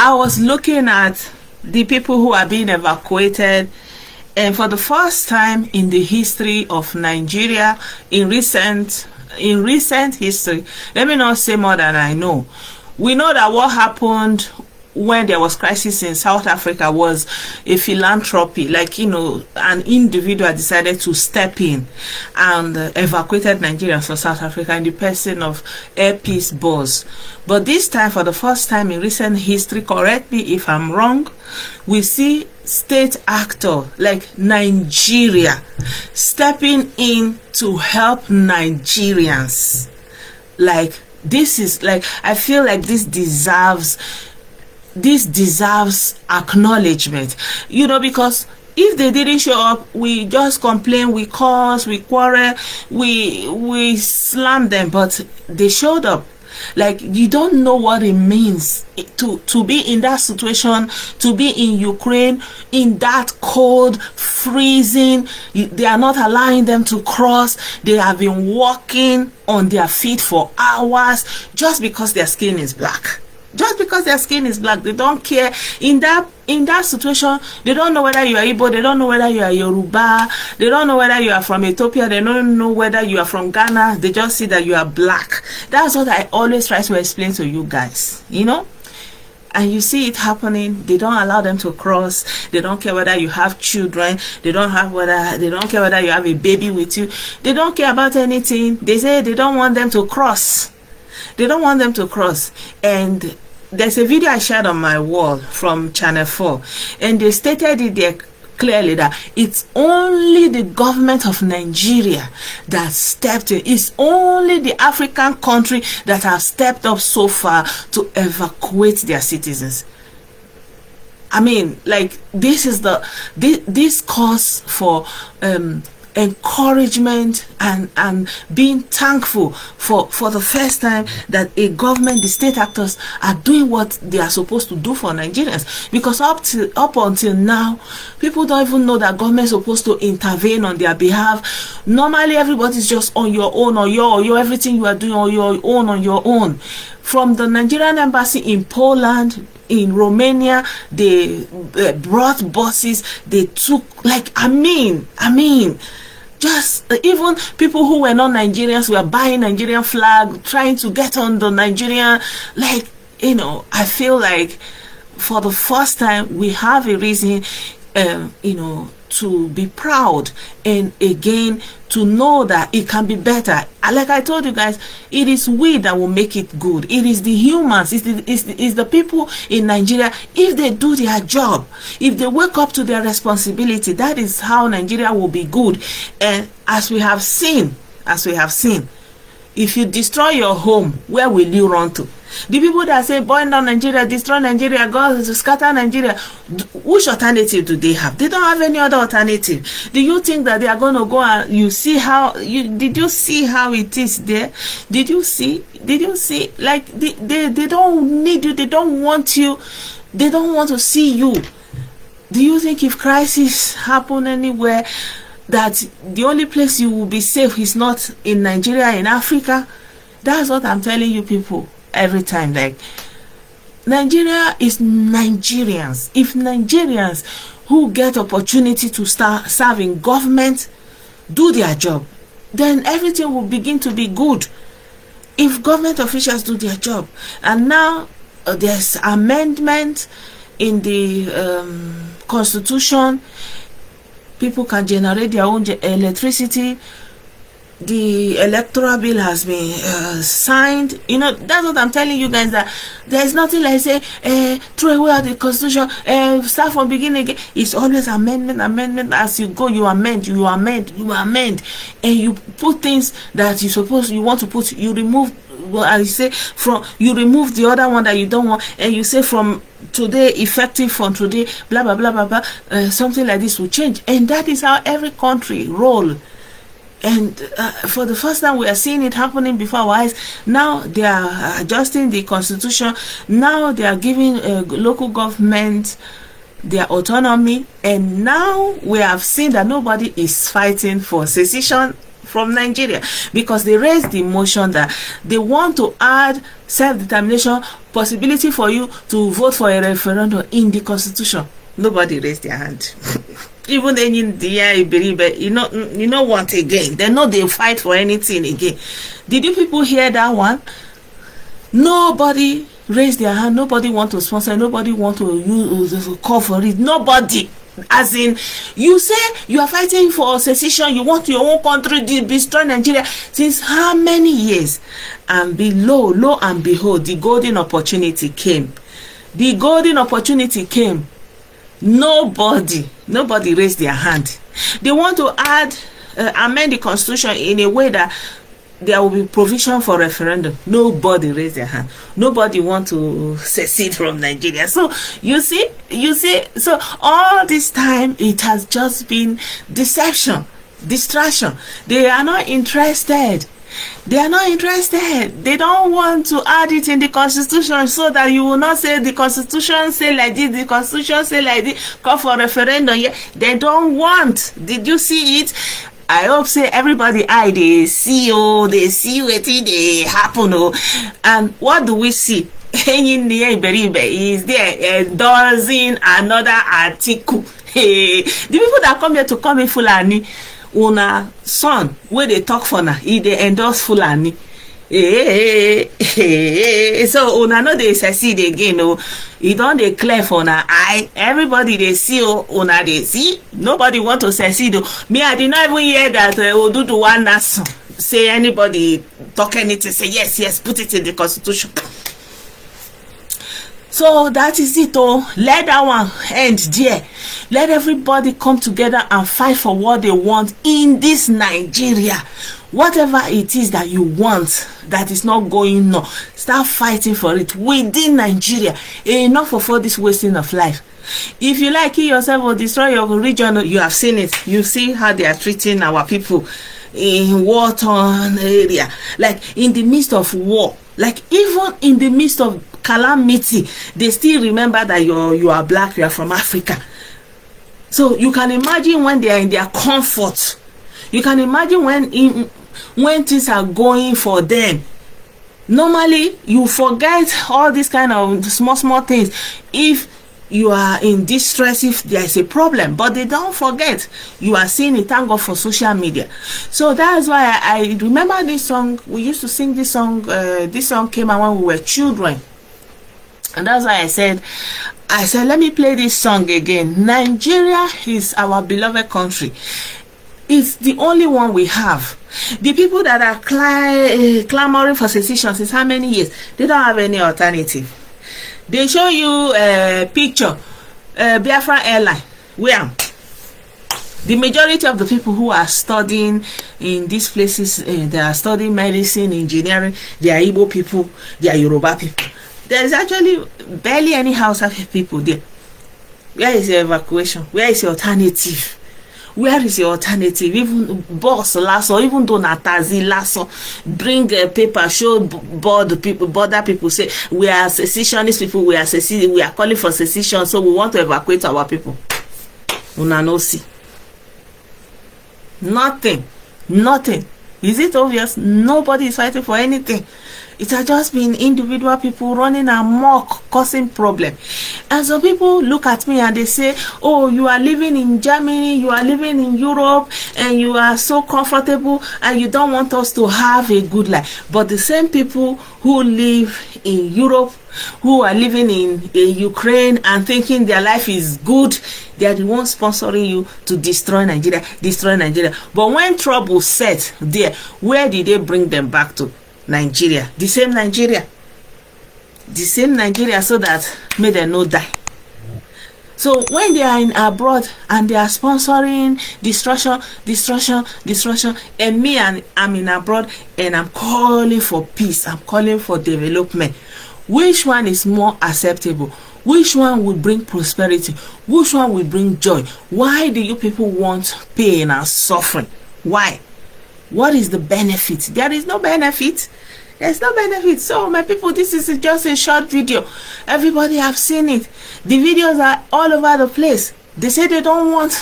I was looking at the people who are being evacuated, and for the first time in the history of Nigeria, in recent history, let me not say more than I know. We know that what happened when there was crisis in South Africa was a philanthropy, like, an individual decided to step in and evacuated Nigerians from South Africa in the person of Air Peace Boss. But this time, for the first time in recent history, correct me if I'm wrong, we see state actor like Nigeria stepping in to help Nigerians. Like, this is like, I feel like this deserves acknowledgement, because if they didn't show up, we just complain, we curse, we quarrel, we slam them. But they showed up. Like, you don't know what it means to be in that situation, to be in Ukraine, in that cold, freezing. They are not allowing them to cross. They have been walking on their feet for hours just because their skin is black. Just because their skin is black, they don't care. In that situation, they don't know whether you are Igbo, they don't know whether you are Yoruba, they don't know whether you are from Ethiopia, they don't know whether you are from Ghana. They just see that you are black. That's what I always try to explain to you guys, And you see it happening. They don't allow them to cross. They don't care whether you have children. They don't care whether you have a baby with you. They don't care about anything. They say they don't want them to cross. They don't want them to cross. And there's a video I shared on my wall from Channel 4, and they stated it there clearly that it's only the government of Nigeria that stepped in. It's only the African country that have stepped up so far to evacuate their citizens. I mean, like, this is this calls for encouragement and being thankful for the first time that a government, the state actors, are doing what they are supposed to do for Nigerians. Because up until now, people don't even know that government is supposed to intervene on their behalf. Normally, everybody's just on your own, or your everything you are doing on your own. From the Nigerian embassy in Poland, in Romania, they brought buses. They took, like, I mean, just even people who were not Nigerians were buying Nigerian flag, trying to get on the Nigerian, like, I feel like for the first time we have a reason, to be proud, and again to know that it can be better. Like I told you guys, it is we that will make it good. It is the humans, it's the people in Nigeria. If they do their job, if they wake up to their responsibility, that is how Nigeria will be good. And as we have seen, if you destroy your home, where will you run to? The people that say burn down Nigeria, destroy Nigeria, go to scatter Nigeria, which alternative do they have? They don't have any other alternative. Do you think that they are going to go and did you see how it is there? Did you see? Like, they don't need you, they don't want you, they don't want to see you. Do you think if crisis happen anywhere, that the only place you will be safe is not in Nigeria, in Africa? That's what I'm telling you people every time. Like, Nigeria is Nigerians. If Nigerians who get opportunity to start serving government do their job, then everything will begin to be good. If government officials do their job. And now there's amendment in the constitution. People can generate their own electricity. The electoral bill has been signed. That's what I'm telling you guys, that there's nothing like say throw away the constitution, start from beginning again. It's always amendment. As you go, you amend, and you put things that you want to put. You remove, I say, you remove the other one that you don't want, and you say from today, effective from today, blah blah blah blah blah. Something like this will change, and that is how every country roll. And for the first time, we are seeing it happening before our eyes. Now they are adjusting the constitution. Now they are giving local government their autonomy. And now we have seen that nobody is fighting for secession from Nigeria, because they raised the motion that they want to add self-determination possibility for you to vote for a referendum in the constitution. Nobody raised their hand. Even in India, you know what again? They know they fight for anything again. Did you people hear that one? Nobody raised their hand. Nobody want to sponsor. Nobody want to call for it. Nobody. As in, you say you are fighting for secession. You want your own country to destroy Nigeria. Since how many years? And lo and behold, the golden opportunity came. The golden opportunity came. Nobody raised their hand. They want to amend the constitution in a way that there will be provision for referendum. Nobody raised their hand. Nobody want to secede from Nigeria. So you see, so all this time it has just been deception, distraction. They are not interested. They are not interested. They don't want to add it in the constitution so that you will not say the constitution say like this, the constitution say like this, call for referendum. Yeah, they don't want. Did you see it? I hope say everybody they see what they happen. And what do we see? Is there endorsing another article? Hey, the people that come here to come in Fulani, una son where they talk for now, they endorse Fulani. So una no they succeed again. You don't declare for now. Everybody they see una they see. Nobody want to succeed. Me, I did not even hear that Odudu one nation say anybody talk anything. Say yes, put it in the constitution. So that is it. Let that one end there. Let everybody come together and fight for what they want in this Nigeria. Whatever it is that you want that is not going on, start fighting for it within Nigeria. Enough of all this wasting of life. If you like, kill yourself or destroy your region, you have seen it. You see how they are treating our people in war-torn area, like in the midst of war, like even in the midst of calamity, they still remember that you are black, you are from Africa. So you can imagine when they are in their comfort. You can imagine when things are going for them. Normally, you forget all these kind of small things if you are in distress, if there is a problem. But they don't forget. You are seeing it. Thank God for social media. So that's why I remember this song. We used to sing this song. This song came out when we were children. And that's why I said, let me play this song again. Nigeria is our beloved country. It's the only one we have. The people that are clamoring for secession since how many years? They don't have any alternative. They show you a picture, Biafra airline, where the majority of the people who are studying in these places, they are studying medicine, engineering, they are Igbo people, they are Yoruba people. There is actually barely any Hausa people there. Where is the evacuation? Where is the alternative? Where is your alternative? Even boss last or even Donatazi last bring a paper, show border people say we are secessionist people, we are calling for secession, so we want to evacuate our people. Una no see. Nothing. Is it obvious? Nobody is fighting for anything. It has just been individual people running amok, causing problem. And so people look at me and they say, oh, you are living in Germany, you are living in Europe, and you are so comfortable, and you don't want us to have a good life. But the same people who live in Europe, who are living in Ukraine and thinking their life is good, they are the ones sponsoring you to destroy Nigeria. But when trouble set there, where did they bring them back to? Nigeria. The same Nigeria, so that may they not die. So when they are in abroad and they are sponsoring destruction, and me, and I'm in abroad and I'm calling for peace, I'm calling for development, which one is more acceptable? Which one will bring prosperity? Which one will bring joy? Why do you people want pain and suffering? Why? What is the benefit? There is no benefit. There's no benefit. So my people, this is just a short video. Everybody have seen it. The videos are all over the place. They say they don't want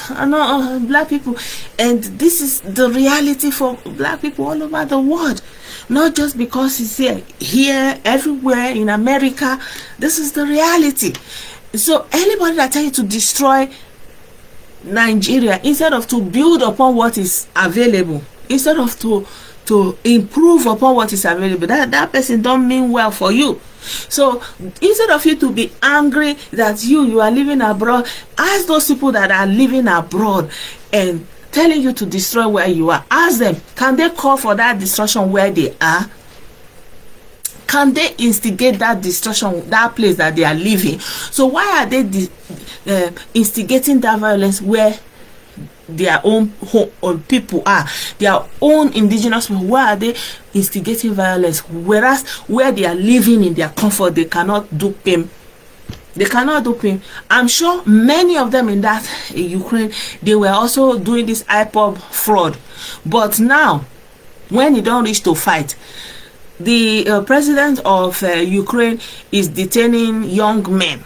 black people, and this is the reality for black people all over the world. Not just because it's here, everywhere in America. This is the reality. So anybody that tells you to destroy Nigeria instead of to build upon what is available, instead of to improve upon what is available, that person don't mean well for you. So instead of you to be angry that you are living abroad, ask those people that are living abroad and telling you to destroy where you are. Ask them, can they call for that destruction where they are? Can they instigate that destruction, that place that they are living? So why are they instigating that violence where their own people are, their own indigenous people? Why are they instigating violence, whereas where they are living in their comfort, they cannot do pain? They cannot do pain. I'm sure many of them in that Ukraine, they were also doing this IPOB fraud. But now, when it don't reach to fight, the president of Ukraine is detaining young men.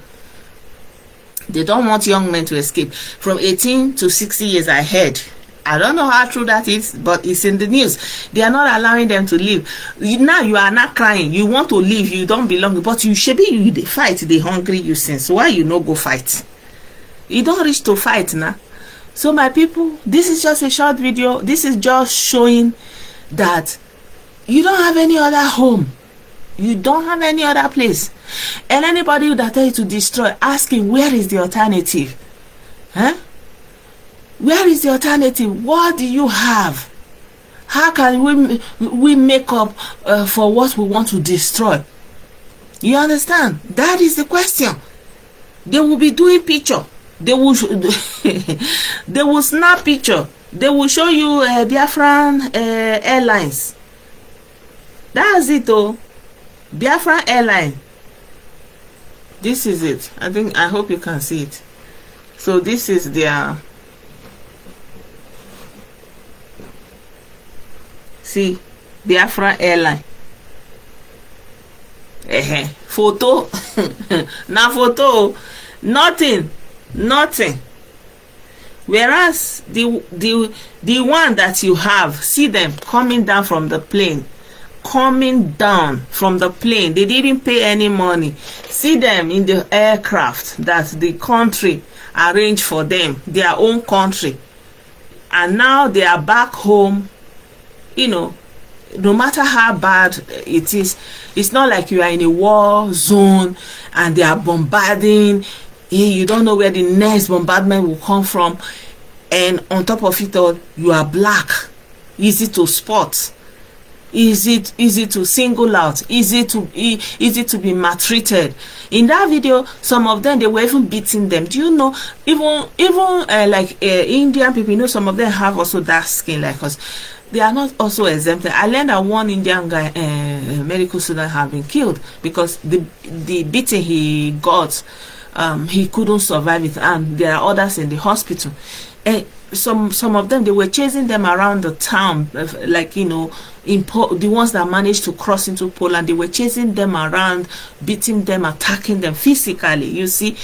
They don't want young men to escape from 18 to 60 years ahead. I don't know how true that is, but it's in the news. They are not allowing them to leave. Now you are not crying. You want to leave. You don't belong. But you should be, you they fight. They hungry you since. Why you no go fight? You don't reach to fight now. So my people, this is just a short video. This is just showing that you don't have any other home. You don't have any other place. And anybody that tells you to destroy, asking where is the alternative? Huh? Where is the alternative? What do you have? How can we make up for what we want to destroy? You understand? That is the question. They will be doing picture. They will they will snap picture. They will show you Biafran Airlines. That's it though. Biafran Airline. This is it. I hope you can see it. So this is their, see, Biafra Airline. Photo. Now photo. Nothing. Whereas the one that you have, see them coming down from the plane. Coming down from the plane. They didn't pay any money. See them in the aircraft that the country arranged for them, their own country. And now they are back home. You know, no matter how bad it is, it's not like you are in a war zone and they are bombarding. You don't know where the next bombardment will come from. And on top of it all, you are black. Easy to spot. Easy to single out, easy to be maltreated. In that video, some of them, they were even beating them. Do you know, even like Indian people, you know, some of them have also dark skin like us. They are not also exempted. I learned that one Indian guy, medical student, have been killed because the beating he got, he couldn't survive it, and there are others in the hospital. And some of them, they were chasing them around the town, like, you know, the ones that managed to cross into Poland. They were chasing them around, beating them, attacking them physically, you see.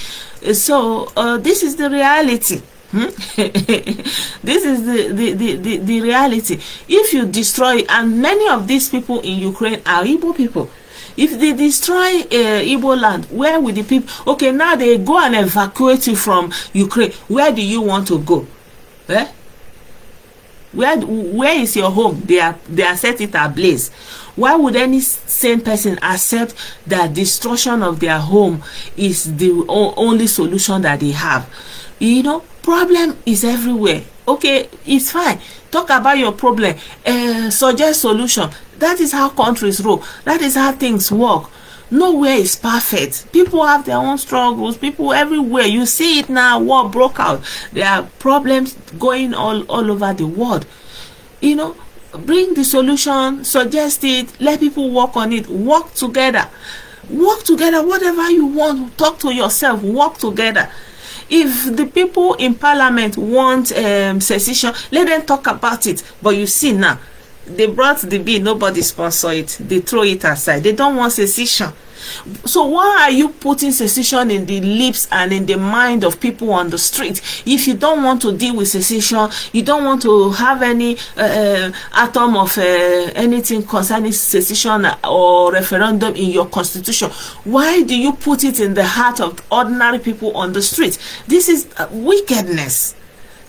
So this is the reality. This is the reality. If you destroy, and many of these people in Ukraine are Igbo people. If they destroy Igbo land, where will the people? Okay, now they go and evacuate you from Ukraine. Where do you want to go? Eh? Where is your home? They are set it ablaze. Why would any sane person accept that destruction of their home is the only solution that they have? You know, problem is everywhere. Okay, it's fine. Talk about your problem. Suggest solution. That is how countries roll. That is how things work. Nowhere is perfect. People have their own struggles. People everywhere. You see it now. War broke out. There are problems going all over the world. You know, bring the solution. Suggest it. Let people work on it. Work together. Work together. Whatever you want. Talk to yourself. Work together. If the people in parliament want secession, let them talk about it. But you see now, they brought the bill, nobody sponsor it. They throw it aside. They don't want secession. So why are you putting secession in the lips and in the mind of people on the street? If you don't want to deal with secession, you don't want to have any atom of anything concerning secession or referendum in your constitution, why do you put it in the heart of ordinary people on the street? This is wickedness.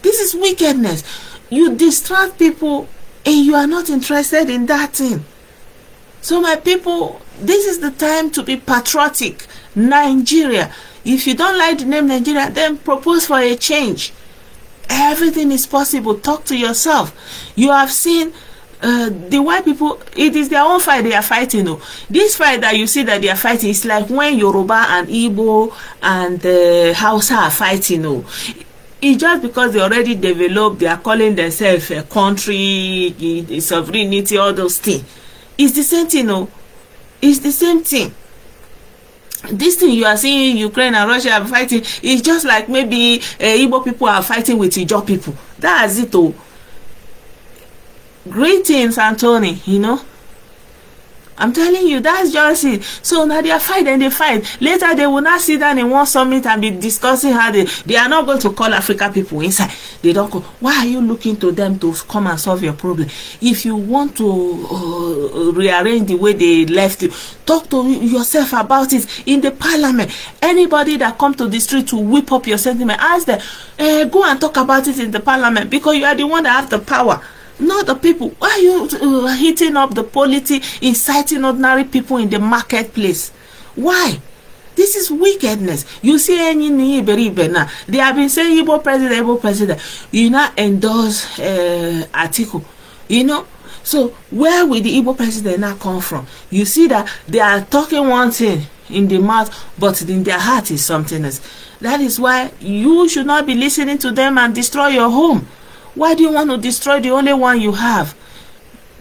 This is wickedness. You distract people and you are not interested in that thing. So my people, this is the time to be patriotic. Nigeria. If you don't like the name Nigeria, then propose for a change. Everything is possible. Talk to yourself. You have seen the white people, it is their own fight they are fighting. This fight that you see that they are fighting is like when Yoruba and Igbo and Hausa are fighting. It's just because they already developed, they are calling themselves a country, sovereignty, all those things. It's the same thing, It's the same thing. This thing you are seeing Ukraine and Russia are fighting is just like maybe Igbo people are fighting with Ijaw people. That's it. Greetings, Anthony. I'm telling you, that's just it. So now they are fighting and they fight. Later they will not sit down in one summit and be discussing how they are not going to call Africa people inside. They don't go. Why are you looking to them to come and solve your problem? If you want to rearrange the way they left you, talk to yourself about it in the parliament. Anybody that come to the street to whip up your sentiment, ask them, go and talk about it in the parliament, because you are the one that have the power. Not the people. Why are you hitting up the polity, inciting ordinary people in the marketplace? Why? This is wickedness. You see any now. They have been saying Igbo president. You not endorse article. So where will the Igbo president now come from? You see that they are talking one thing in the mouth, but in their heart is something else. That is why you should not be listening to them and destroy your home. Why do you want to destroy the only one you have?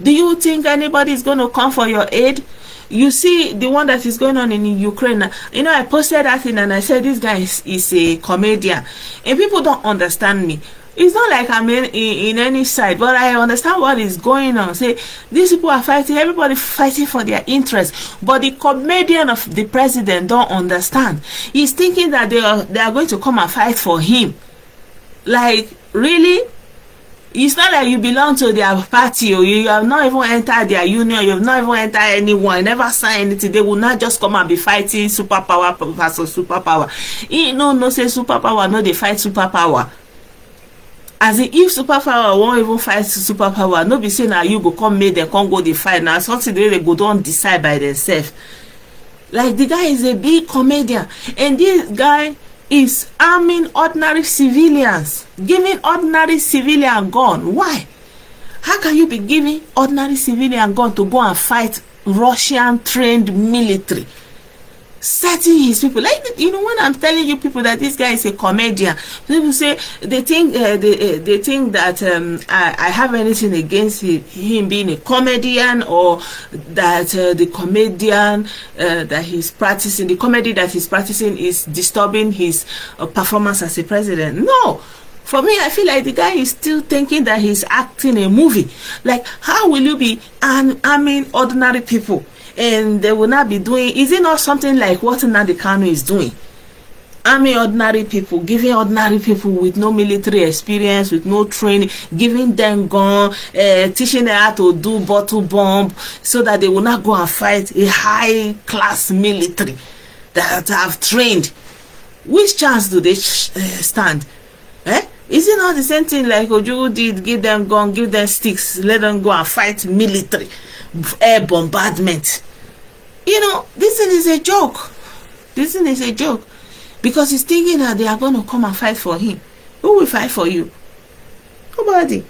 Do you think anybody is going to come for your aid? You see the one that is going on in Ukraine. I posted that thing and I said this guy is a comedian. And people don't understand me. It's not like I'm in any side, but I understand what is going on. Say, these people are fighting, everybody fighting for their interests. But the comedian of the president don't understand. He's thinking that they are going to come and fight for him. Like, really? It's not like you belong to their party, or you have not even entered their union, you have not even entered anyone, never signed anything. They will not just come and be fighting superpower versus superpower. No say superpower, no, they fight superpower. As in, if superpower won't even fight superpower, no be saying now you go come make them come go the fight. Now something they go don't decide by themselves. Like, the guy is a big comedian, and this guy is arming ordinary civilians, giving ordinary civilian gun. Why? How can you be giving ordinary civilian gun to go and fight Russian trained military, setting his people? Like, when I'm telling you people that this guy is a comedian, people say they think they think that I have anything against him being a comedian, or that the comedian that he's practicing, the comedy that he's practicing is disturbing his performance as a president. No. For me, I feel like the guy is still thinking that he's acting a movie. Like, how will you be arming ordinary people and they will not be doing? Is it not something like what Nnamdi Kanu is doing? Arming ordinary people, giving ordinary people with no military experience, with no training, giving them gun, teaching them how to do bottle bomb, so that they will not go and fight a high class military that have trained. Which chance do they stand? Is it not the same thing like Ojugu did? Give them gun, give them sticks, let them go and fight military, air bombardment. This thing is a joke. This thing is a joke. Because he's thinking that they are going to come and fight for him. Who will fight for you? Nobody.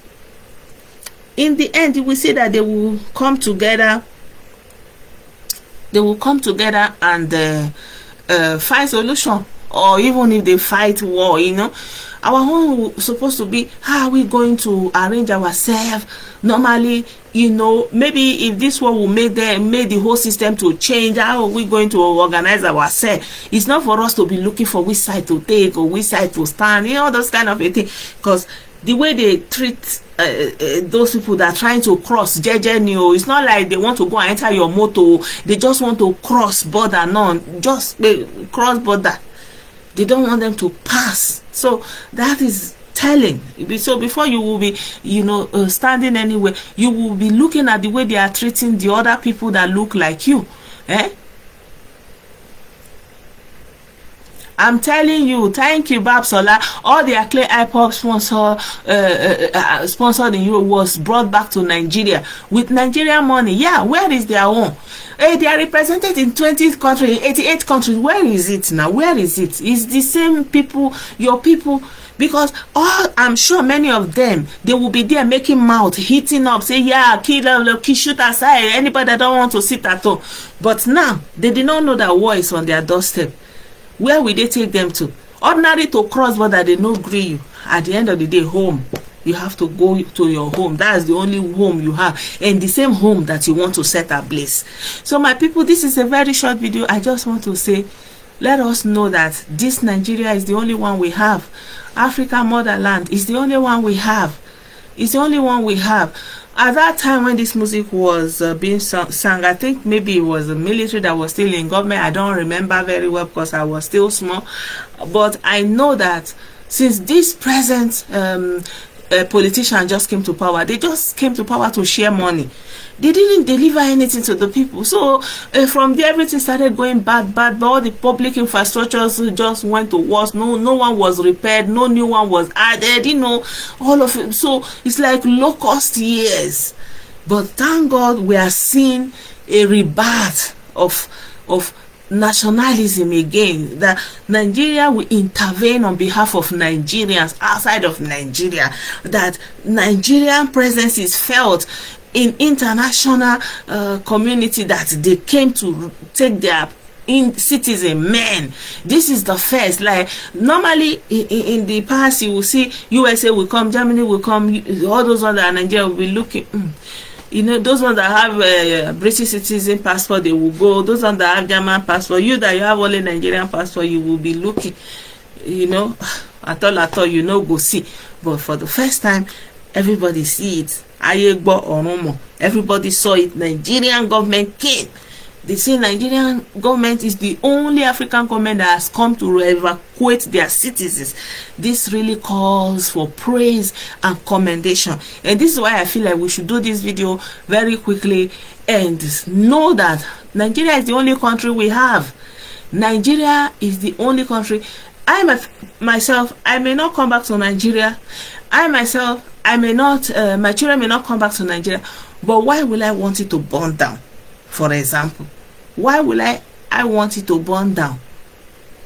In the end, you will see that they will come together. They will come together and find solution. Or even if they fight war, our home is supposed to be, how are we going to arrange ourselves? Normally, maybe if this war will make the whole system to change, how are we going to organize ourselves? It's not for us to be looking for which side to take or which side to stand, those kind of a thing. Because the way they treat those people that are trying to cross jejenio. It's not like they want to go and enter your motor. They just want to cross border. No, just cross border. They don't want them to pass. So that is telling. So before you will be, standing anywhere, you will be looking at the way they are treating the other people that look like you. I'm telling you, thank you, Babsola. All their Clay iPop sponsored in Europe was brought back to Nigeria with Nigerian money. Yeah, where is their own? They are represented in 20 countries, 88 countries. Where is it now? Where is it? It's the same people, your people. Because I'm sure many of them, they will be there making mouth, hitting up, say, yeah, kill, shoot aside, anybody that don't want to sit at home. But now, they did not know that war is on their doorstep. Where will they take them to? Ordinary to cross border, they no agree you. At the end of the day, home. You have to go to your home. That's the only home you have. And the same home that you want to set ablaze. So my people, this is a very short video. I just want to say, let us know that this Nigeria is the only one we have. Africa motherland is the only one we have. It's the only one we have. At that time when this music was being sung, I think maybe it was the military that was still in government. I don't remember very well because I was still small. But I know that since this present politician just came to power, they just came to power to share money. They didn't deliver anything to the people. So from there, everything started going bad. But all the public infrastructures just went to worse. No one was repaired. No new one was added. All of it. So it's like low-cost years. But thank God we are seeing a rebirth of nationalism again. That Nigeria will intervene on behalf of Nigerians outside of Nigeria. That Nigerian presence is felt in international community, that they came to take their citizen men. This is the first. Like normally in the past, you will see USA will come, Germany will come, all those ones that are Nigeria will be looking. Those ones that have British citizen passport, they will go. Those ones that have German passport, you have only Nigerian passport, you will be looking. At all, go see. But for the first time, everybody see it. Everybody saw it. Nigerian government came. They say Nigerian government is the only African government that has come to evacuate their citizens. This really calls for praise and commendation. And this is why I feel like we should do this video very quickly and know that Nigeria is the only country we have. Nigeria is the only country. I may not come back to Nigeria. I may not, my children may not come back to Nigeria. But why will I want it to burn down? For example, why will I want it to burn down?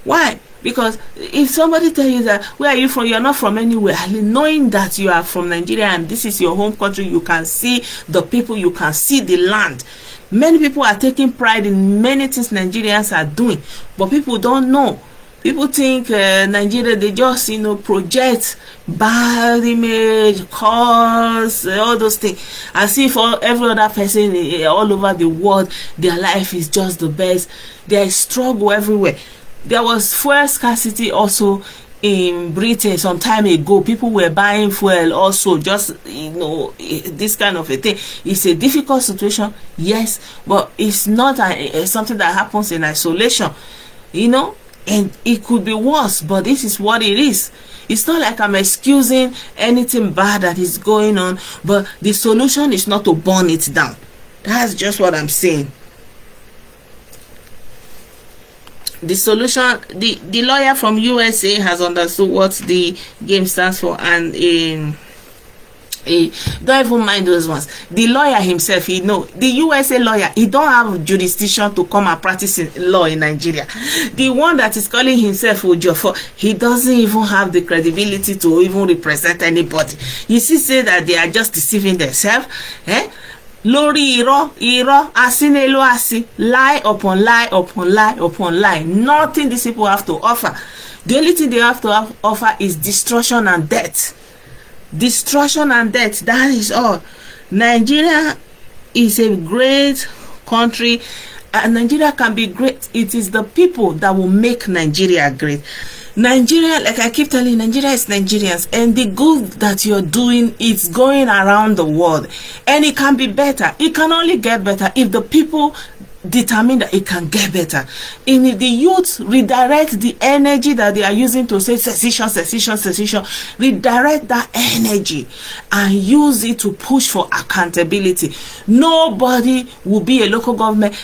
Why? Because if somebody tell you that, where are you from? You're not from anywhere. Knowing that you are from Nigeria and this is your home country, you can see the people, you can see the land. Many people are taking pride in many things Nigerians are doing, but people don't know. People think Nigeria, they just, project bad image, cause, all those things. As if every other person all over the world, their life is just the best. There is struggle everywhere. There was fuel scarcity also in Britain some time ago. People were buying fuel also, just, this kind of a thing. It's a difficult situation, yes, but it's not something that happens in isolation, and it could be worse, but this is what it is. It's not like I'm excusing anything bad that is going on, but the solution is not to burn it down. That's just what I'm saying. The solution, the lawyer from USA has understood what the game stands for, and don't even mind those ones. The lawyer himself, the USA lawyer, he don't have jurisdiction to come and practice law in Nigeria. The one that is calling himself Ojofo, he doesn't even have the credibility to even represent anybody. You see, say that they are just deceiving themselves. Lori iro asinelo asi, lie upon lie upon lie upon lie. Nothing these people have to offer. The only thing they have to offer is destruction and death. Destruction and death, that is all. Nigeria is a great country, and Nigeria can be great. It is the people that will make Nigeria great. Nigeria, like I keep telling you, Nigeria is Nigerians, and the good that you're doing is going around the world, and it can be better. It can only get better if the people determine that it can get better. If the youth redirect the energy that they are using to say secession, redirect that energy and use it to push for accountability. Nobody will be a local government.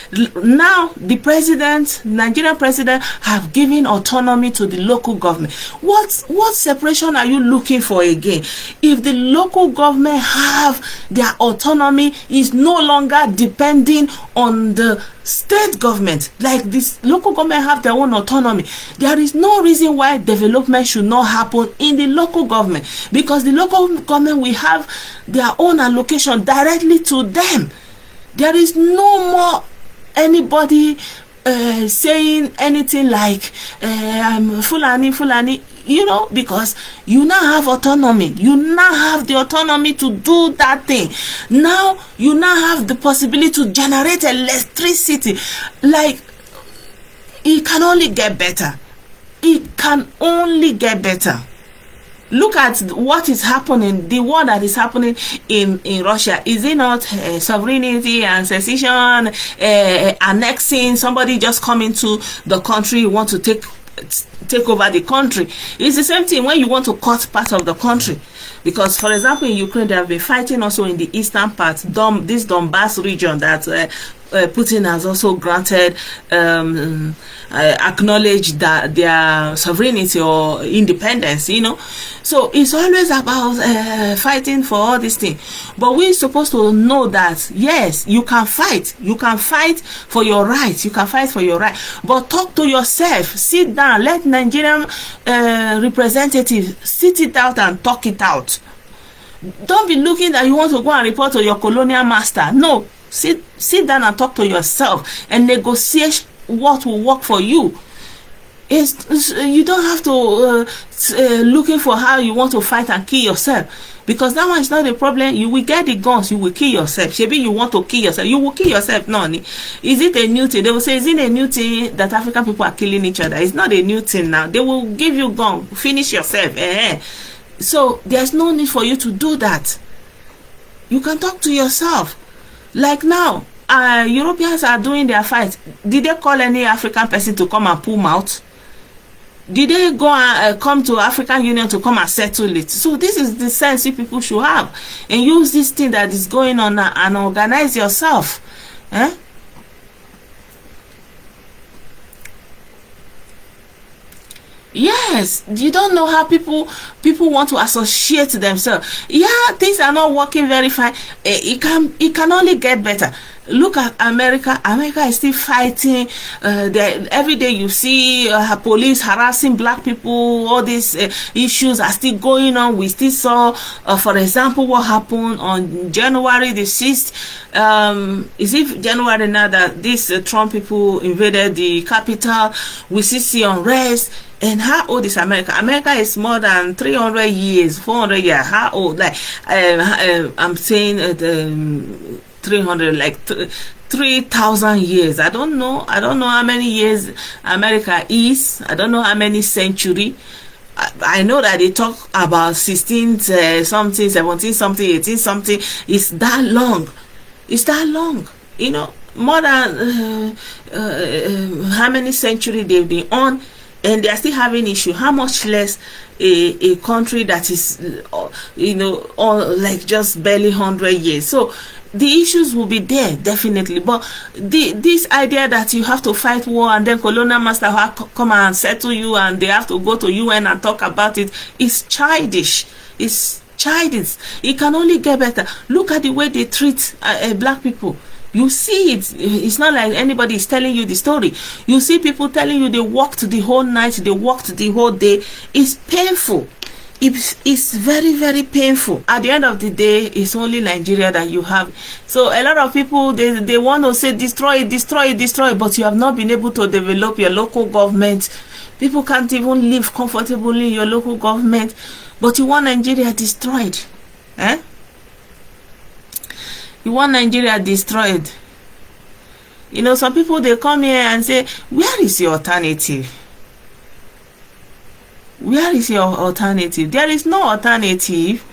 Now the president, Nigerian president, have given autonomy to the local government. What separation are you looking for again? If the local government have their autonomy, is no longer depending on the state government, like this local government have their own autonomy, there is no reason why development should not happen in the local government, because the local government will have their own allocation directly to them. There is no more anybody saying anything like I'm Fulani, because you now have autonomy. You now have the autonomy to do that thing. Now you now have the possibility to generate electricity. Like, it can only get better. It can only get better. Look at what is happening, the war that is happening in Russia. Is it not sovereignty and secession, annexing, somebody just coming to the country, you want to take over the country? It's the same thing when you want to cut part of the country. Because, for example, in Ukraine, they have been fighting also in the eastern part, this Donbass region that Putin has also granted, acknowledged that their sovereignty or independence, So it's always about fighting for all these things. But we're supposed to know that, yes, you can fight. You can fight for your rights. You can fight for your right. But talk to yourself. Sit down. Let Nigerian representatives sit it out and talk it out. Don't be looking that you want to go and report to your colonial master. No. Sit down and talk to yourself and negotiate what will work for you. You don't have to looking for how you want to fight and kill yourself, because that one is not a problem. You will get the guns, you will kill yourself. Maybe you want to kill yourself, you will kill yourself. No, is it a new thing? They will say, is it a new thing that African people are killing each other? It's not a new thing now. They will give you gun, finish yourself. So there's no need for you to do that. You can talk to yourself. Like now, Europeans are doing their fight. Did they call any African person to come and pull mouth? Did they go and come to African Union to come and settle it? So this is the sense you people should have, and use this thing that is going on and organize yourself. Yes, you don't know how people want to associate themselves. Yeah, things are not working very fine. It can only get better. Look at America. America is still fighting. Every day you see police harassing black people. All these issues are still going on. We still saw, for example, what happened on January the 6th. Is it January now that these Trump people invaded the Capitol? We still see unrest. And how old is America? America is more than 300 years, 400 years. How old? Like, I'm saying 300, like 3,000 years. I don't know how many years America is. I don't know how many century. I know that they talk about 16th something, 17 something, 18 something. It's that long. It's that long. More than how many century they've been on. And they are still having issue. How much less a country that is, like just barely 100 years. So the issues will be there, definitely. But this idea that you have to fight war and then colonial master will come and settle you and they have to go to UN and talk about it is childish. It's childish. It can only get better. Look at the way they treat black people. You see it. It's not like anybody is telling you the story. You see people telling you they worked the whole night, they worked the whole day. It's painful. It's very, very painful. At the end of the day, it's only Nigeria that you have. So a lot of people, they want to say destroy it, but you have not been able to develop your local government. People can't even live comfortably in your local government, but you want Nigeria destroyed. You want Nigeria destroyed. Some people, they come here and say, where is your alternative? Where is your alternative? There is no alternative.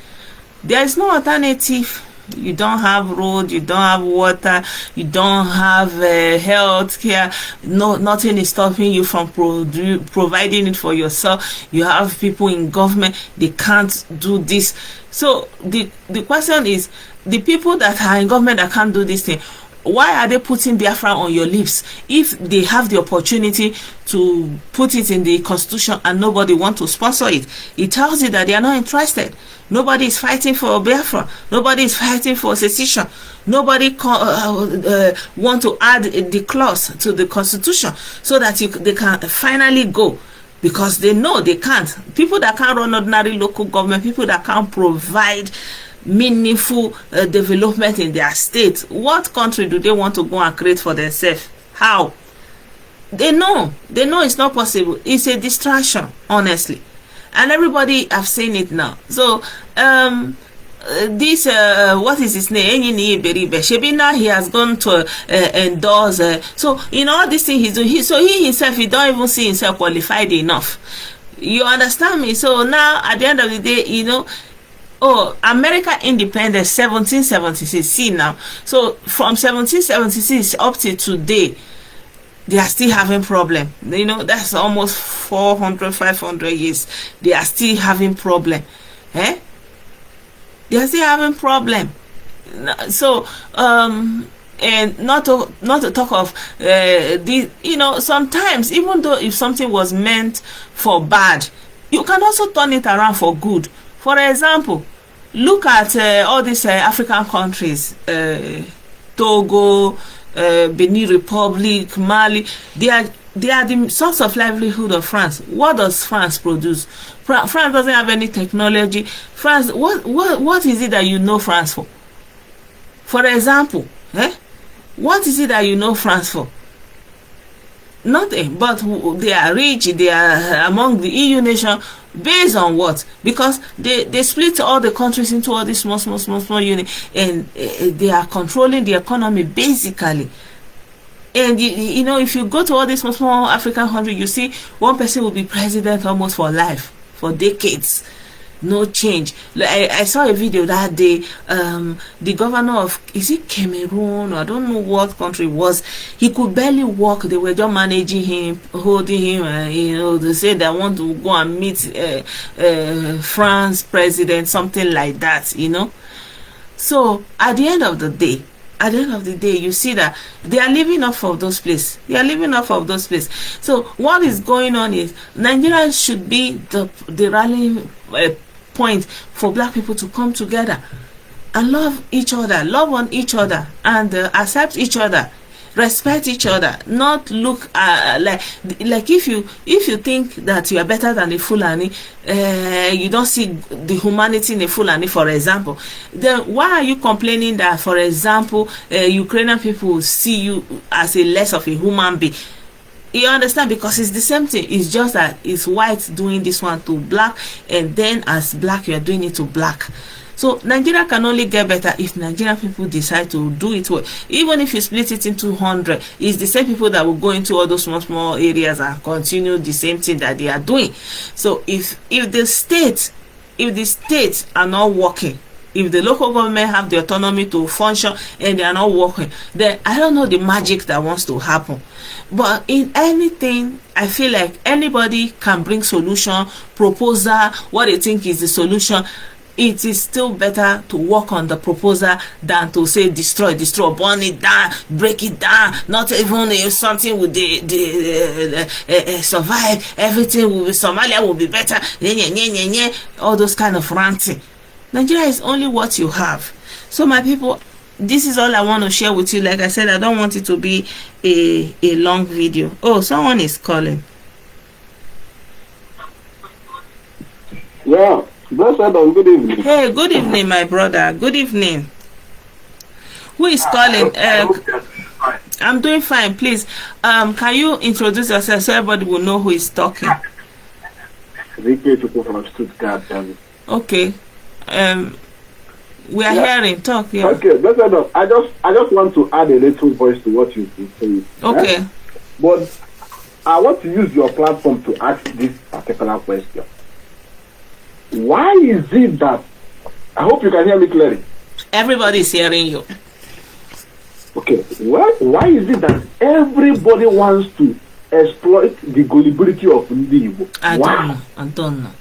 There is no alternative. You don't have road, you don't have water, you don't have health care. No, nothing is stopping you from providing it for yourself. You have people in government, they can't do this. So the question is, the people that are in government that can't do this thing, why are they putting Biafra on your lips if they have the opportunity to put it in the constitution and nobody wants to sponsor it? It tells you that they are not interested. Nobody is fighting for Biafra. Nobody is fighting for secession. Nobody want to add the clause to the constitution so that they can finally go, because they know they can't. People that can't run ordinary local government, people that can't provide meaningful development in their state, what country do they want to go and create for themselves? How? They know it's not possible. It's a distraction, honestly, and everybody have seen it now. So this what is his name, Shebina, he has gone to endorse, so in all this thing he's doing, he himself, he don't even see himself qualified enough. You understand me? So now at the end of the day, oh, America independence 1776. See now, so from 1776 up to today, they are still having problem. That's almost 400-500 years. They are still having problem. They are still having problem. So and not to talk of sometimes, even though if something was meant for bad, you can also turn it around for good. For example, look at all these African countries, Togo, Benin Republic, Mali. They are the source of livelihood of France. What does France produce? France doesn't have any technology. France, what is it that you know France for? For example, what is it that you know France for? Nothing. But they are rich. They are among the EU nation. Based on what? Because they split all the countries into all these small units, and they are controlling the economy basically. And if you go to all these small African countries, you see one person will be president almost for life, for decades. No change. I saw a video that day. The governor of, is it Cameroon, or I don't know what country it was, he could barely walk. They were just managing him, holding him. They say they want to go and meet France president, something like that. So at the end of the day, you see that they are living off of those places. So what is going on is Nigeria should be the rallying point for black people to come together and love each other, love on each other, and accept each other, respect each other. Not look like if you think that you are better than the Fulani, you don't see the humanity in the Fulani, for example, then why are you complaining that, for example, Ukrainian people see you as a less of a human being? You understand? Because it's the same thing. It's just that it's white doing this one to black, and then as black you are doing it to black. So Nigeria can only get better if Nigerian people decide to do it well. Even if you split it into 100, it's the same people that will go into all those small areas and continue the same thing that they are doing. So if the states are not working, if the local government have the autonomy to function and they are not working, then I don't know the magic that wants to happen. But in anything, I feel like anybody can bring solution, proposal, what they think is the solution. It is still better to work on the proposal than to say destroy, burn it down, break it down. Not even if something would survive, everything will be, Somalia will be better. All those kind of ranting. Nigeria is only what you have. So my people, this is all I want to share with you. Like I said, I don't want it to be a long video. Oh, someone is calling. Yeah. Blessedom, good evening. Hey, good evening, my brother. Good evening. Who is calling? I'm doing fine. Please, can you introduce yourself so everybody will know who is talking? Vicky from Stuttgart. Okay. We are hearing. Talk. Yeah. Okay, Blessedom. I just want to add a little voice to what you've been saying. Okay. But I want to use your platform to ask this particular question. Why is it that, I hope you can hear me clearly. Everybody is hearing you. Okay, why is it that everybody wants to exploit the gullibility of Ndi Igbo? I don't know.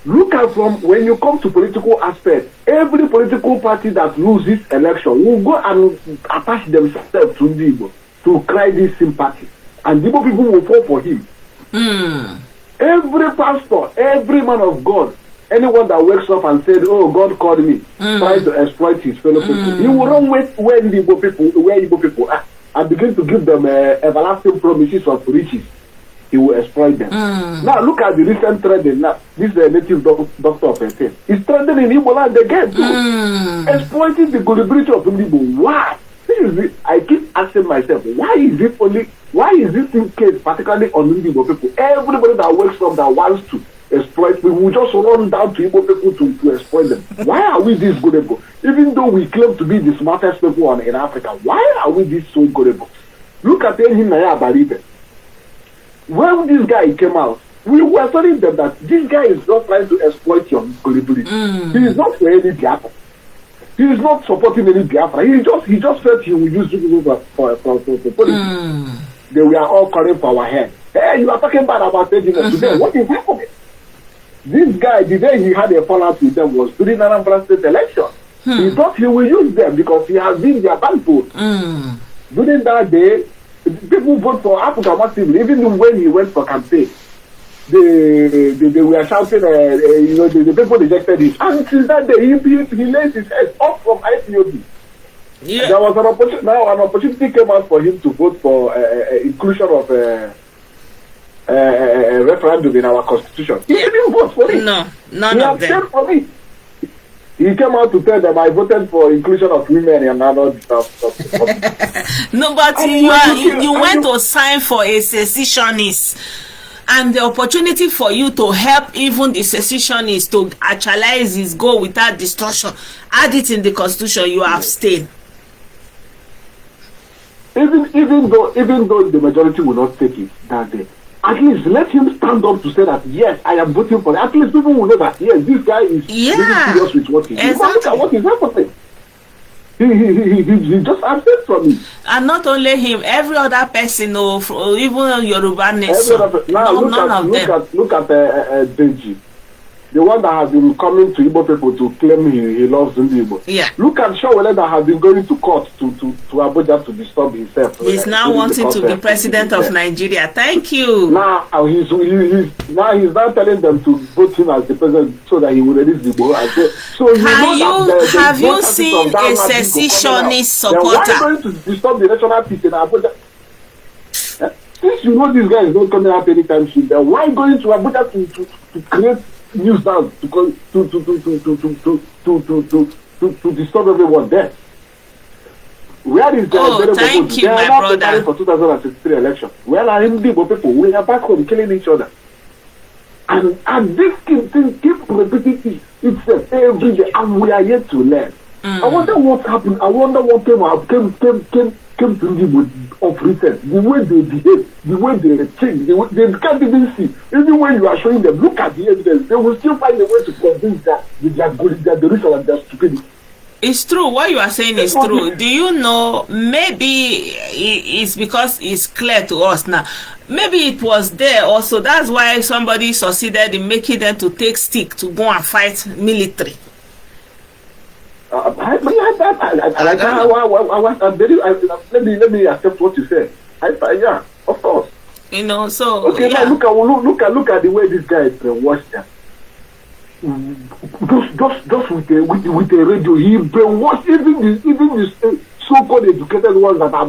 Look at from when you come to political aspect, every political party that loses election will go and attach themselves to Ndi Igbo to cry this sympathy. And Igbo people will fall for him. Every pastor, every man of God, anyone that wakes up and said, "Oh, God called me," trying to exploit his fellow people, he will run where the Igbo people are, and begin to give them everlasting promises of riches. He will exploit them. Now look at the recent trending. Now this native doctor of Eten is trending in Igbo land again, exploiting the gullibility of Igbo. Why? I keep asking myself, why is this in case particularly on Igbo people? Everybody that wakes up that wants to exploit, we will just run down to Igbo people to exploit them. Why are we this gullible? Even though we claim to be the smartest people in Africa, why are we this so gullible? Look at him Naya Baribe. When this guy came out, we were telling them that this guy is not trying to exploit your gullibility. He is not for any Biafra. He is not supporting any Biafra. He just felt he will use people for politics. They were all calling for our head. Hey, you are talking bad about Ejima today. What is happening? This guy, the day he had a fallout with them was during Anambra State election. He thought he will use them because he has been their backbone. During that day, people vote for Africa massively. Even when he went for campaign, they were shouting, the people rejected him. And since that day, he laid his head off from IPOB. Yeah. There was an opportunity. Now an opportunity came out for him to vote for inclusion of a referendum in our constitution. He didn't vote for it. No, none of them. For me. He came out to tell them, I voted for inclusion of women and other stuff. No, but you went to sign for a secessionist, and the opportunity for you to help even the secessionist to actualize his goal without distortion, add it in the constitution, you abstain. Even though the majority will not take it that day, at least let him stand up to say that, yes, I am voting for it. At least people will know that, yes, this guy is really serious with what he's doing. Exactly. Look at what is happening. He just absent from it. And not only him, every other person, even Yoruba nation. Look at Deji. The one that has been coming to Igbo people to claim he loves Igbo. Yeah. Look at Shawele that has been going to court to Abuja to disturb himself. He's now wanting to be president of Nigeria. Thank you. Now he's now telling them to vote him as the president so that he will release the Igbo. So have you seen a secessionist supporter? Why are you going to disturb the national peace in Abuja? Since you know this guy is not coming out anytime soon, then why going to Abuja to create nuisance to disturb everyone there? Where is the thank you, my brother. For 2063 election? Where are Igbo people? We are back home killing each other, and this thing keeps repeating itself every day, and we are yet to learn. I wonder what happened. I wonder what came to Igbo of recent. The way they behave, the way they think, they can't even see. Even when you are showing them, look at the evidence, they will still find a way to convince that they are delusion and they are stupidity. It's true. What you are saying is true. Do you know, maybe it's because it's clear to us now. Maybe it was there also. That's why somebody succeeded in making them to take stick to go and fight military. Let me accept what you said. Yeah, of course. So okay. Yeah. Now look at the way this guy is brainwashed them. Just with a radio, he brainwashed even the so-called educated ones that I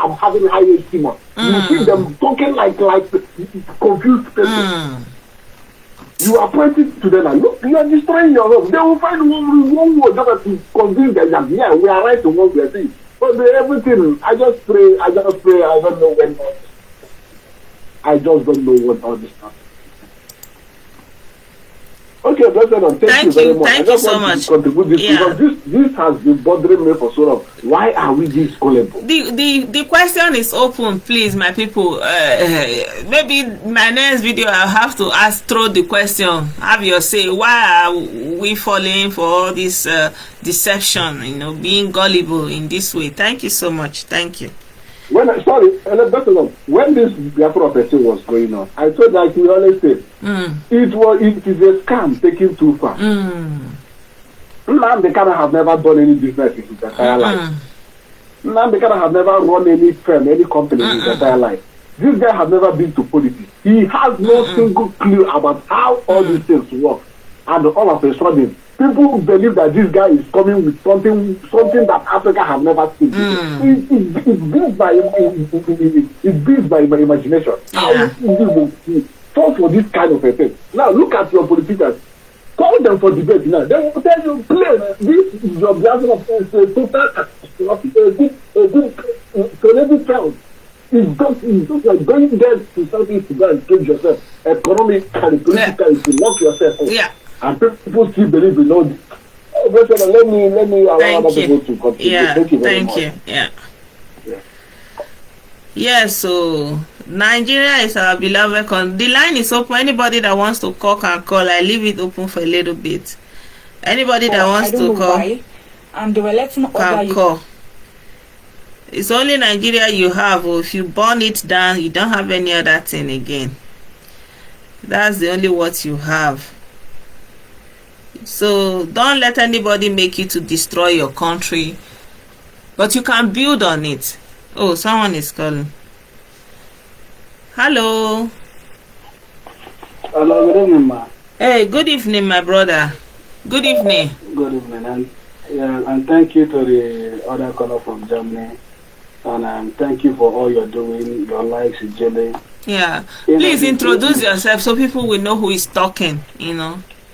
am having high esteem on. You see them talking like confused people. You are pointing to them and look, you are destroying your home. They will find one word just to convince them that, yeah, we are right to what we are saying. But everything, I just pray, I don't know when. I just don't know what all this stuff. Okay, Blessedom, thank you very much. Thank you so much. Contribute this because this has been bothering me for so long. Why are we this gullible? The question is open, please, my people. Maybe my next video I'll have to throw the question. Have your say. Why are we falling for all this deception? Being gullible in this way. Thank you so much. Thank you. When this Biafra thing was going on, I told like we always say, it is a scam taken too far. Nnamdi Kanu have never done any business in his entire life. Nnamdi Kanu have never run any firm, any company in his entire life. This guy has never been to politics. He has no single clue about how all these things work. And all of a sudden, people believe that this guy is coming with something that Africa has never seen. It's built by imagination. How people fall for this kind of a thing. Now look at your politicians. Call them for debate now. They will tell you plain. This is your blessing of total catastrophe. A good child. It's just like going there to something to go and change yourself. Economically, politically, to lock yourself up. Yeah. And people still believe in all this. Let me allow other people to continue. Yeah, thank you very much. Yeah, so Nigeria is our beloved country. The line is open. Anybody that wants to call can call. I leave it open for a little bit. Anybody that wants to call can call. It's only Nigeria you have. Or if you burn it down, you don't have any other thing again. That's the only what you have. So don't let anybody make you to destroy your country, but you can build on it. Oh, someone is calling. Hello. Hello, good evening, ma. Hey, good evening, my brother. Good evening. Good evening, and thank you to the other caller from Germany, and thank you for all you're doing. Your likes, Jelly. Yeah. Please introduce yourself so people will know who is talking.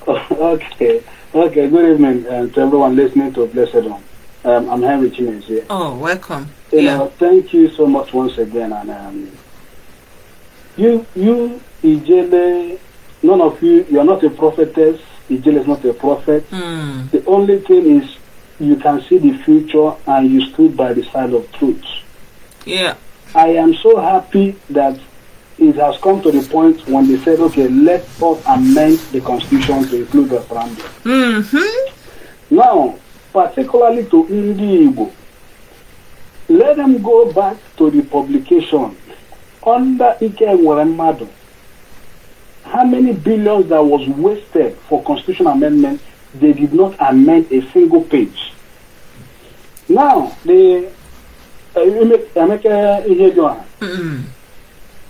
Okay. Good evening to everyone listening to Blessedom. I'm Henry Chimenez here. Oh, welcome. Thank you so much once again. And you, Ijele, none of you are not a prophetess. Ijele is not a prophet. The only thing is you can see the future and you stood by the side of truth. Yeah. I am so happy that it has come to the point when they said, okay, let us amend the constitution to include referendum. Now, particularly to Ndi Igbo, let them go back to the publication under Ike Nwere. How many billions that was wasted for constitution amendment? They did not amend a single page. Now,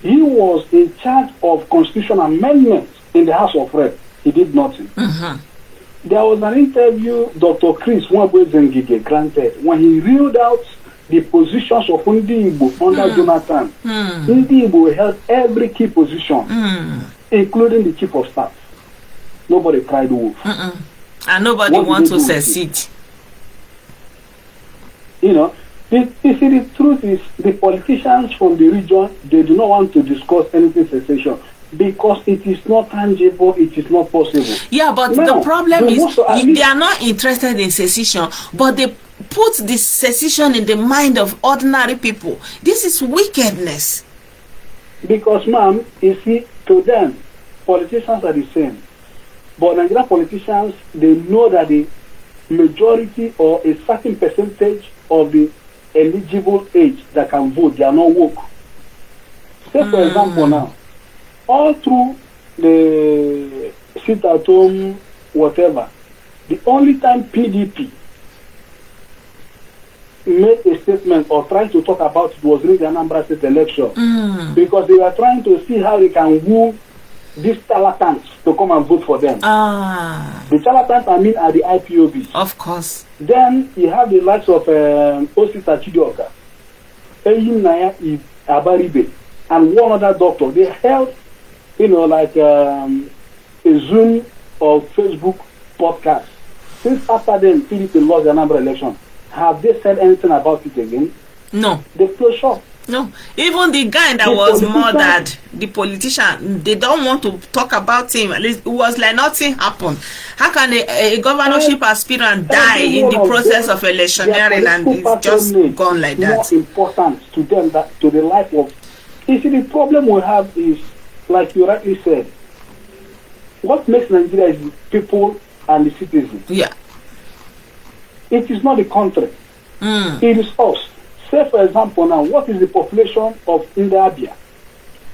he was in charge of constitutional amendments in the House of Reps. He did nothing. There was an interview Dr. Chris Nwabwezengige granted when he reeled out the positions of Ndi Igbo under Jonathan. Ndi Igbo held every key position, including the chief of staff. Nobody cried wolf. And nobody wants to secede. You see, the truth is, the politicians from the region, they do not want to discuss anything secession because it is not tangible, it is not possible. Yeah, but now, the problem is they are not interested in secession, but they put this secession in the mind of ordinary people. This is wickedness. Because, ma'am, you see, to them, politicians are the same. But Nigerian politicians, they know that the majority or a certain percentage of the eligible age that can vote, they are not woke. Say for example now, all through the sit at home, whatever, the only time PDP made a statement or tried to talk about it was during the Anambra State election, because they were trying to see how they can woo these charlatans to come and vote for them. The charlatans, I mean, are the IPOBs. Of course. Then you have the likes of Osita Chidioka, Eyim Naya Abaribe, and one other doctor. They held, like a Zoom or Facebook podcast. Since after them, PDP lost the number election, have they said anything about it again? No. They closed shop. No, even the guy that was murdered, the politician, they don't want to talk about him. At least it was like nothing happened. How can a governorship aspirant die in the process of electioneering and it's just gone like that? More important to them that to the life of. You see, the problem we have is, like you rightly said, what makes Nigeria is the people and the citizens. Yeah. It is not the country. It is us. Say, for example, now, what is the population of India?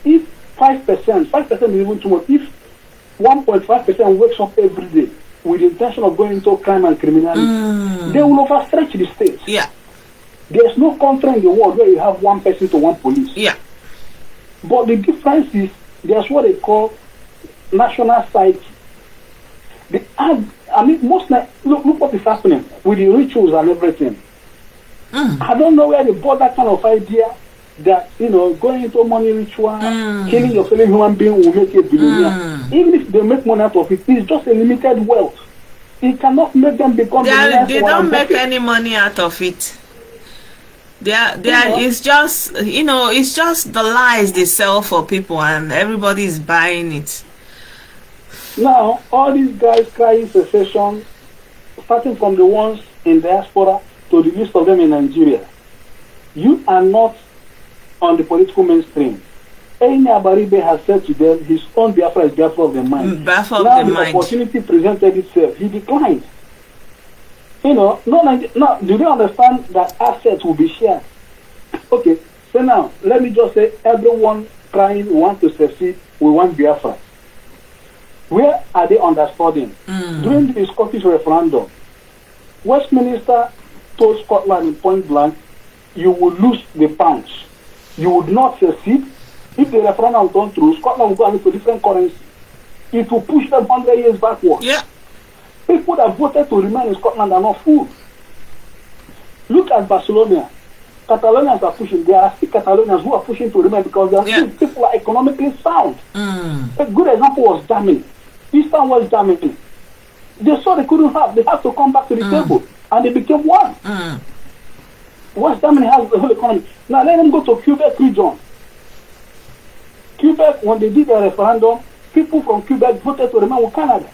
If 5% is even too much, if 1.5% wakes up every day with the intention of going into crime and criminality, they will overstretch the state. Yeah. There's no country in the world where you have one person to one police. Yeah. But the difference is, there's what they call national psyche. Look what is happening with the rituals and everything. I don't know where they bought that kind of idea that, going into money ritual, killing your fellow human being will make you a billionaire. Even if they make money out of it, it's just a limited wealth. It cannot make them become billionaires. They don't make any money out of it. It's just, it's just the lies they sell for people and everybody is buying it. Now, all these guys crying secession, starting from the ones in diaspora to the list of them in Nigeria, you are not on the political mainstream. Any Abaribe has said to them, his own Biafra is Biafra of the mind. Biafra of now the the mind. Opportunity presented itself, he declined. Do they understand that assets will be shared? Okay, so now, let me just say, everyone crying, we want to succeed, we want Biafra. Where are they understanding? During the Scottish referendum, Westminster told Scotland in point blank, you will lose the pounds. You would not succeed. If the referendum gone through, Scotland will go into different currency. It will push them 100 years backwards. Yeah. People that voted to remain in Scotland are not fools. Look at Barcelona. Catalonians are pushing. There are still Catalonians who are pushing to remain because they are still people are economically sound. A good example was Germany. Eastern West Germany. They saw they couldn't have. They had to come back to the table. And they became one. West Germany has the whole economy. Now let them go to Quebec region. Quebec, when they did the referendum, people from Quebec voted to remain with Canada.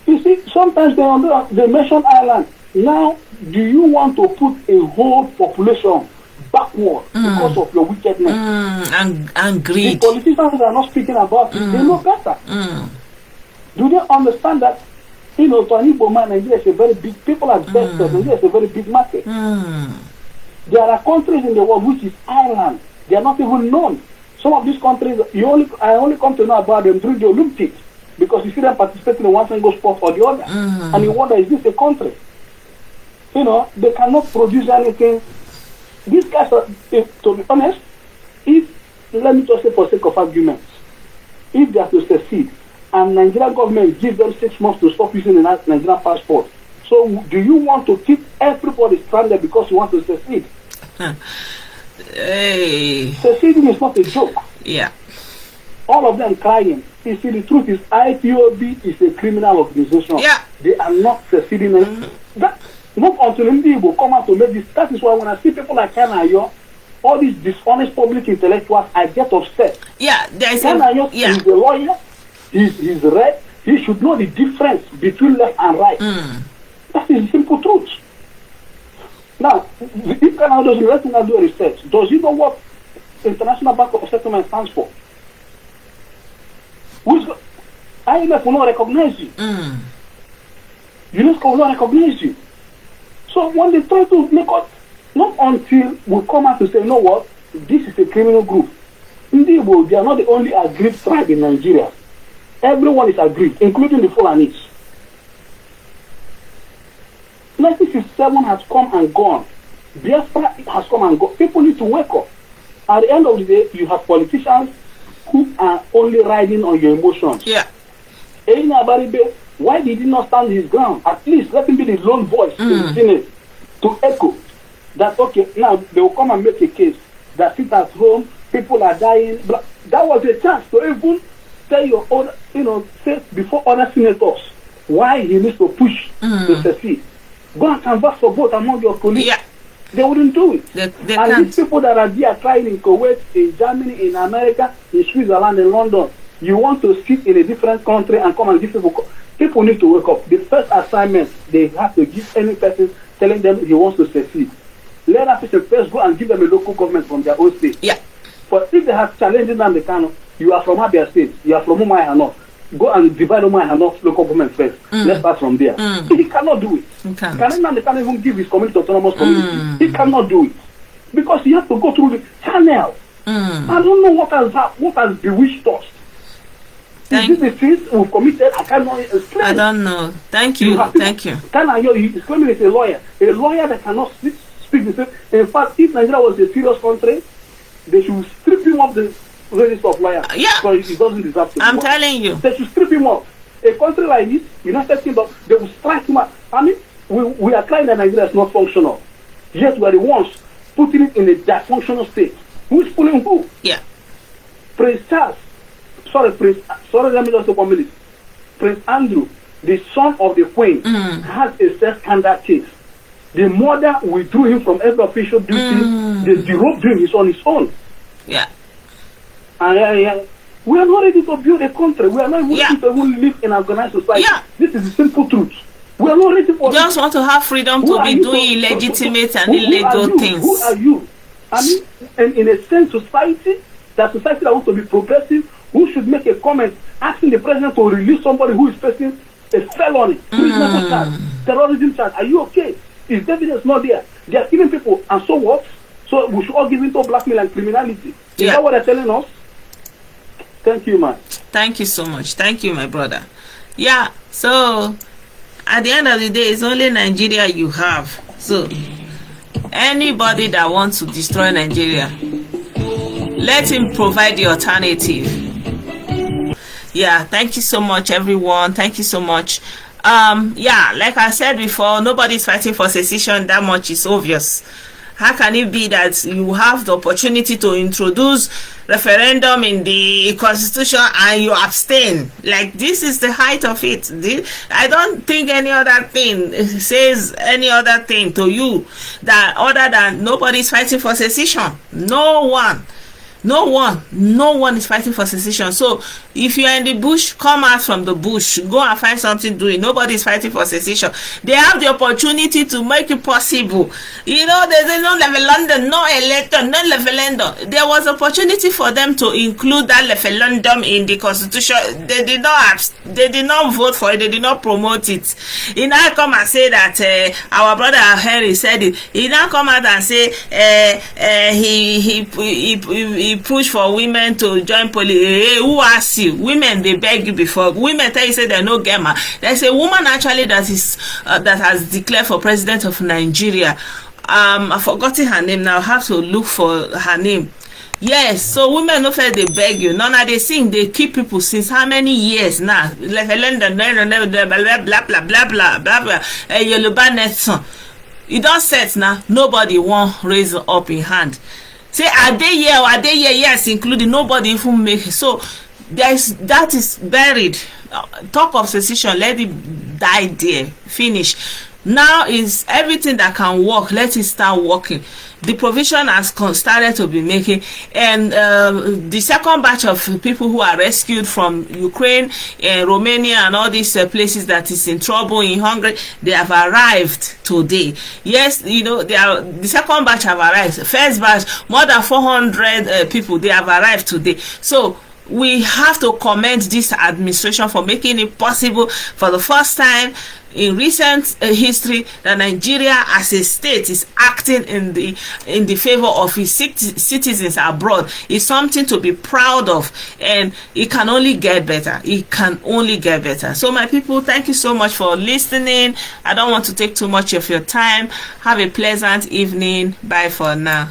You see, sometimes they mention Ireland. Now, do you want to put a whole population backward because of your wickedness? And greed. The politicians are not speaking about it. They know better. Do they understand that, to an Igbo man, Nigeria is a very big, people are best, Nigeria is a very big market. There are countries in the world which is Ireland. They are not even known. Some of these countries, I only come to know about them through the Olympics because you see them participating in one single sport or the other. And you wonder, is this a country? They cannot produce anything. These guys are, to be honest, let me just say for sake of arguments, if they are to succeed, and Nigerian government gives them 6 months to stop using the Nigerian passport, so do you want to keep everybody stranded because you want to succeed? Hey. Succeeding is not a joke. Yeah. All of them crying. You see, the truth is IPOB is a criminal organization. Yeah. They are not succeeding. Not until Ndi will come out to make this. That is why when I see people like Kanayo, all these dishonest public intellectuals, I get upset. Yeah, there is Kanayo is a lawyer. He's red. He should know the difference between left and right. That is the simple truth. Now, if Kanayo doesn't let him do research, does he know what International Bank of Settlement stands for? IMF will not recognize you. UNESCO will not recognize you. So when they try to make us, not until we come out to say, you know what, this is a criminal group. Indeed, they are not the only aggrieved tribe in Nigeria. Everyone is aggrieved, including the Fulanis. 1967 has come and gone. Biafra has come and gone. People need to wake up. At the end of the day, you have politicians who are only riding on your emotions. Yeah. Eina Abaribe, why did he not stand his ground? At least let him be the lone voice in the Senate to echo that, okay, now they will come and make a case that sit at home, people are dying. But that was a chance to even tell your own, say before other senators why he needs to push to succeed. Go and canvass for vote among your colleagues. Yeah. They wouldn't do it. They and can't. these people that are there trying in Kuwait, in Germany, in America, in Switzerland, in London, you want to sit in a different country and come and give people. People need to wake up. The first assignment they have to give any person telling them he wants to succeed. Let that person first go and give them a local government from their own state. Yeah. But if they have challenging them, they can. You are from Abia State. You are from Umai Hanof. Go and divide Umai Hanof local government first. Let's start from there. He cannot do it. He can't. They can't even give his community autonomous community. He cannot do it because he has to go through the channel. I don't know what has bewitched us. Is this the things we've committed? I cannot explain. I don't know. Thank you. Thank you. He's claiming he's a lawyer that cannot speak the same. In fact, if Nigeria was a serious country, they should strip him of the register of lawyers. Yeah. Because he doesn't deserve to. I'm telling you. They should strip him off. A country like this, United Kingdom, they will strike him out. I mean, we are crying that Nigeria is not functional. Yet we are the ones putting it in a dysfunctional state. Who is pulling who? Yeah. Prince Charles. Sorry, let me just say 1 minute. Prince Andrew, the son of the Queen, has a sex scandal case. The mother withdrew him from every official duty. The derobed him is on his own. Yeah. And we are not ready to build a country. We are not ready to even live in an organized society. Yeah. This is the simple truth. We are not ready for You just want to have freedom to be doing illegitimate and illegal things. Who are you? I mean, and in a sense, society that wants to be progressive, who should make a comment asking the president to release somebody who is facing a felony, criminal charge, terrorism charge. Are you okay? Is evidence not there? They are killing people, and so what? So we should all give into blackmail and criminality. Is that what they're telling us? Thank you, man. Thank you so much. Thank you, my brother. Yeah, so at the end of the day, it's only Nigeria you have. So anybody that wants to destroy Nigeria, let him provide the alternative. Yeah, thank you so much, everyone. Thank you so much. Yeah, like I said before, nobody's fighting for secession. That much is obvious. How can it be that you have the opportunity to introduce referendum in the constitution and you abstain? Like, this is the height of it. I don't think any other thing says any other thing to you that other than nobody's fighting for secession. No one is fighting for secession. So if you are in the bush, come out from the bush, go and find something doing. Nobody is fighting for secession. They have the opportunity to make it possible. You know, there's no referendum, no election, no referendum. There was opportunity for them to include that referendum in the constitution. They did not vote for it. They did not promote it. He now come and say that our brother Henry said it. He now come out and say he push for women to join police. Hey, who asked you? Women, they beg you before. Women tell you say they no get man. There's a woman actually that has declared for president of Nigeria. I've forgotten her name now. I have to look for her name. Yes, so women no fair, they beg you. None of they sing, they keep people since how many years now? Blah blah blah. Yoruba nation. It don't set now. Nobody won't raise up in hand. Say are they here or are they here? Yes, including nobody even make it. So that is buried. Talk of secession, let it die there. Finish. Now is everything that can work, let it start working. The provision has started to be making, and the second batch of people who are rescued from Ukraine, Romania, and all these places that is in trouble in Hungary, they have arrived today. Yes, you know, the second batch have arrived. First batch, more than 400 people, they have arrived today. So we have to commend this administration for making it possible for the first time in recent history that Nigeria as a state is acting in the favor of its citizens abroad. It's something to be proud of, and it can only get better. It can only get better. So my people, thank you so much for listening. I don't want to take too much of your time. Have a pleasant evening. Bye for now.